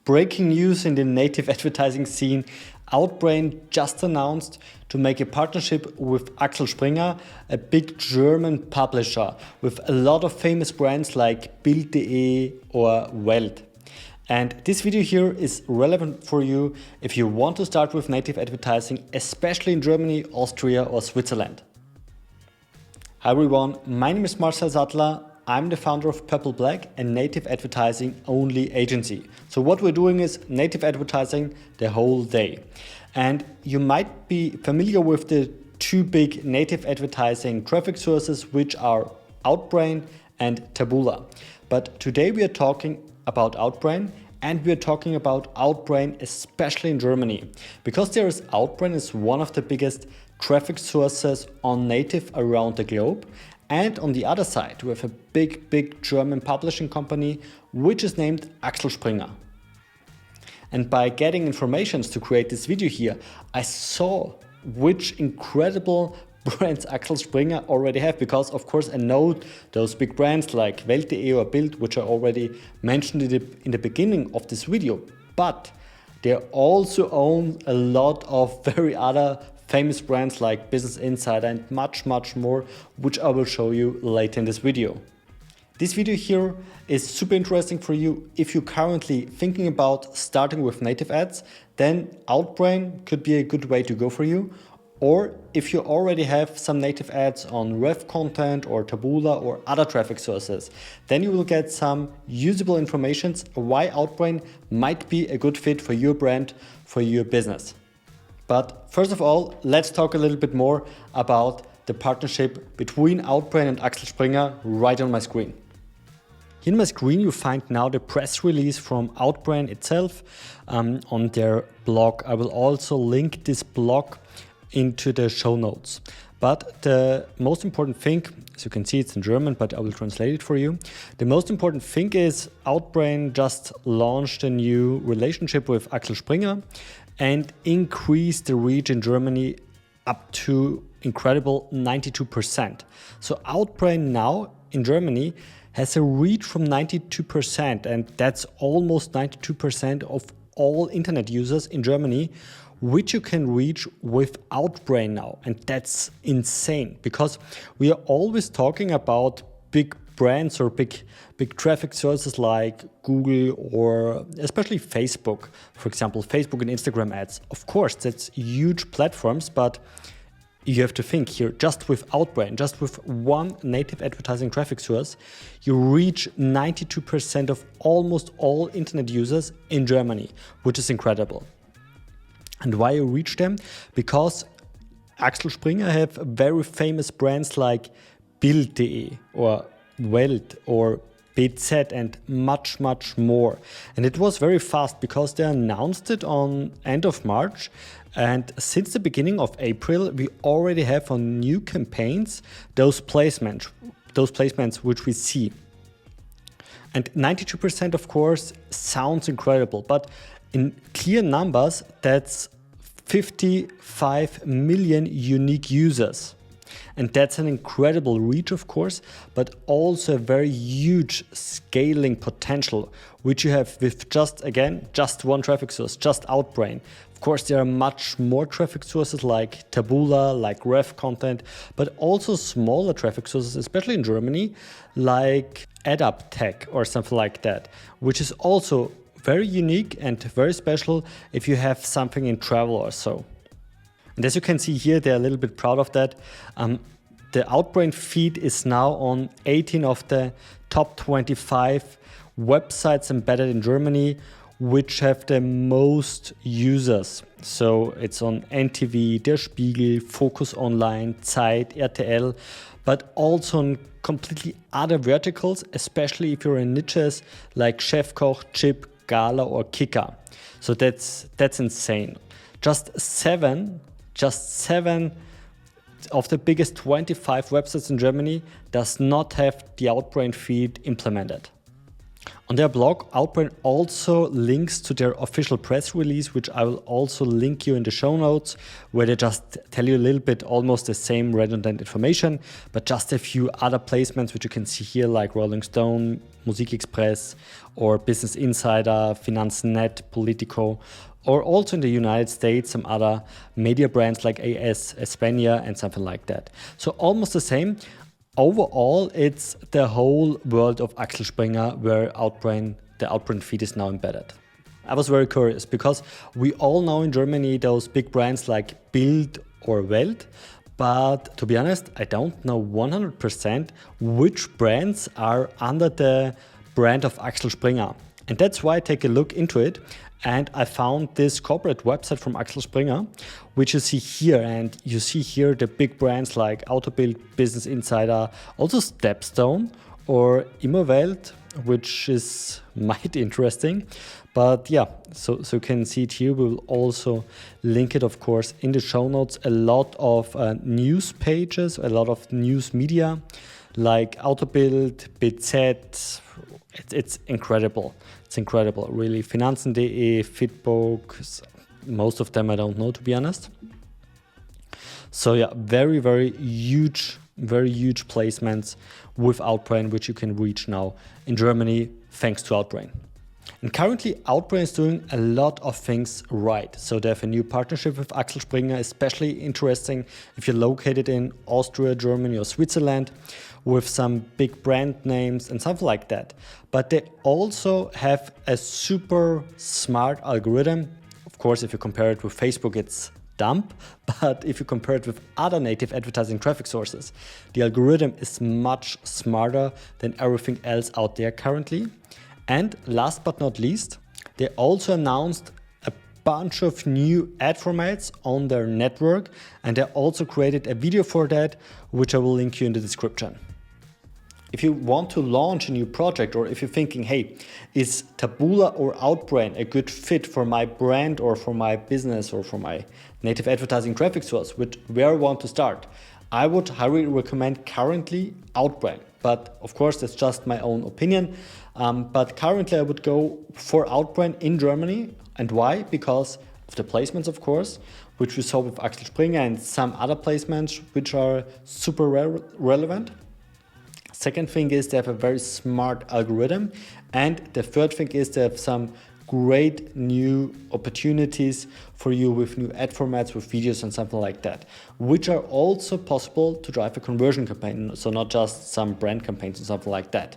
Breaking news in the native advertising scene. Outbrain just announced to make a partnership with Axel Springer, a big German publisher with a lot of famous brands like Bild.de or Welt. And this video here is relevant for you if you want to start with native advertising, especially in Germany, Austria or Switzerland. Hi everyone, my name is Marcel Sattler. I'm the founder of PurpleBlack, a native advertising only agency. So what we're doing is native advertising the whole day. And you might be familiar with the two big native advertising traffic sources, which are Outbrain and Taboola. But today we are talking about Outbrain, and we are talking about Outbrain especially in Germany. Because Outbrain is one of the biggest traffic sources on native around the globe. And on the other side, we have a big German publishing company, which is named Axel Springer. And by getting information to create this video here, I saw which incredible brands Axel Springer already have, because of course I know those big brands like Welt.de or Bild, which I already mentioned in the beginning of this video. But they also own a lot of very other famous brands like Business Insider and much more, which I will show you later in this video. This video here is super interesting for you if you're currently thinking about starting with native ads, then Outbrain could be a good way to go for you. Or if you already have some native ads on Ref Content or Taboola or other traffic sources, then you will get some usable information why Outbrain might be a good fit for your brand, for your business. But first of all, let's talk a little bit more about the partnership between Outbrain and Axel Springer right on my screen. Here on my screen you find now the press release from Outbrain itself on their blog. I will also link this blog into the show notes. But the most important thing, as you can see it's in German, but I will translate it for you. The most important thing is Outbrain just launched a new relationship with Axel Springer and increased the reach in Germany up to incredible 92%. So Outbrain now in Germany has a reach from 92%, and that's almost 92% of all internet users in Germany, which you can reach with Outbrain now. And that's insane, because we are always talking about big brands or big traffic sources like Google or especially Facebook, for example, Facebook and Instagram ads. Of course, that's huge platforms, but you have to think here, just with Outbrain, just with one native advertising traffic source, you reach 92% of almost all internet users in Germany, which is incredible. And why you reach them? Because Axel Springer have very famous brands like Bild.de or Welt or BZ and much more. And it was very fast because they announced it on end of March. And since the beginning of April, we already have on new campaigns those placements which we see. And 92% of course sounds incredible, but in clear numbers, that's 55 million unique users. And that's an incredible reach, of course, but also a very huge scaling potential, which you have with just one traffic source, just Outbrain. Of course, there are much more traffic sources like Taboola, like Ref Content, but also smaller traffic sources, especially in Germany, like AdUpTech or something like that, which is also very unique and very special if you have something in travel or so. And as you can see here, they're a little bit proud of that. The Outbrain feed is now on 18 of the top 25 websites embedded in Germany, which have the most users. So it's on NTV, Der Spiegel, Focus Online, Zeit, RTL, but also on completely other verticals, especially if you're in niches like Chefkoch, Chip, Gala or Kicker. So that's insane. Just seven of the biggest 25 websites in Germany does not have the Outbrain feed implemented. On their blog, Outbrain also links to their official press release, which I will also link you in the show notes, where they just tell you a little bit almost the same redundant information, but just a few other placements which you can see here, like Rolling Stone, Musikexpress, or Business Insider, Finanznet, Politico, or also in the United States, some other media brands like AS, Espana, and something like that. So almost the same. Overall, it's the whole world of Axel Springer where the Outbrain feed is now embedded. I was very curious because we all know in Germany those big brands like Bild or Welt, but to be honest, I don't know 100% which brands are under the brand of Axel Springer. And that's why I take a look into it. And I found this corporate website from Axel Springer, which you see here. And you see here the big brands like Autobild, Business Insider, also Stepstone or Immowelt, which is mighty interesting. But yeah, so you can see it here. We will also link it, of course, in the show notes. A lot of news pages, a lot of news media like Autobild, BZ. It's incredible. It's incredible, really. Finanzen.de, Fitbook, most of them I don't know, to be honest. So yeah, very, very huge placements with Outbrain, which you can reach now in Germany thanks to Outbrain. And currently, Outbrain is doing a lot of things right. So they have a new partnership with Axel Springer, especially interesting if you're located in Austria, Germany, or Switzerland, with some big brand names and something like that. But they also have a super smart algorithm. Of course, if you compare it with Facebook, it's dumb. But if you compare it with other native advertising traffic sources, the algorithm is much smarter than everything else out there currently. And last but not least, they also announced a bunch of new ad formats on their network, and they also created a video for that, which I will link you in the description. If you want to launch a new project, or if you're thinking, hey, is Taboola or Outbrain a good fit for my brand or for my business or for my native advertising traffic source, where I want to start, I would highly recommend currently Outbrain. But of course, that's just my own opinion. But currently I would go for Outbrain in Germany. And why? Because of the placements, of course, which we saw with Axel Springer and some other placements which are super relevant. Second thing is they have a very smart algorithm. And the third thing is they have some great new opportunities for you with new ad formats, with videos and something like that, which are also possible to drive a conversion campaign. So not just some brand campaigns or something like that.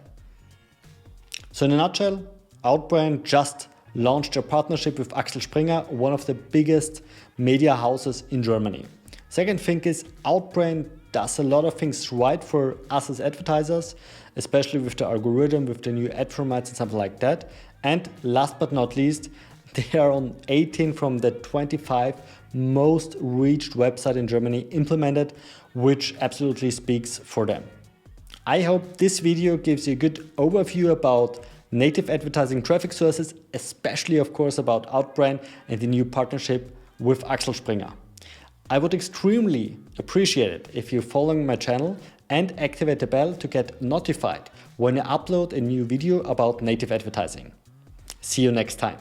So in a nutshell, Outbrain just launched a partnership with Axel Springer, one of the biggest media houses in Germany. Second thing is Outbrain does a lot of things right for us as advertisers, especially with the algorithm, with the new ad formats and something like that. And last but not least, they are on 18 from the 25 most reached website in Germany implemented, which absolutely speaks for them. I hope this video gives you a good overview about native advertising traffic sources, especially of course about Outbrain and the new partnership with Axel Springer. I would extremely appreciate it if you're following my channel and activate the bell to get notified when I upload a new video about native advertising. See you next time.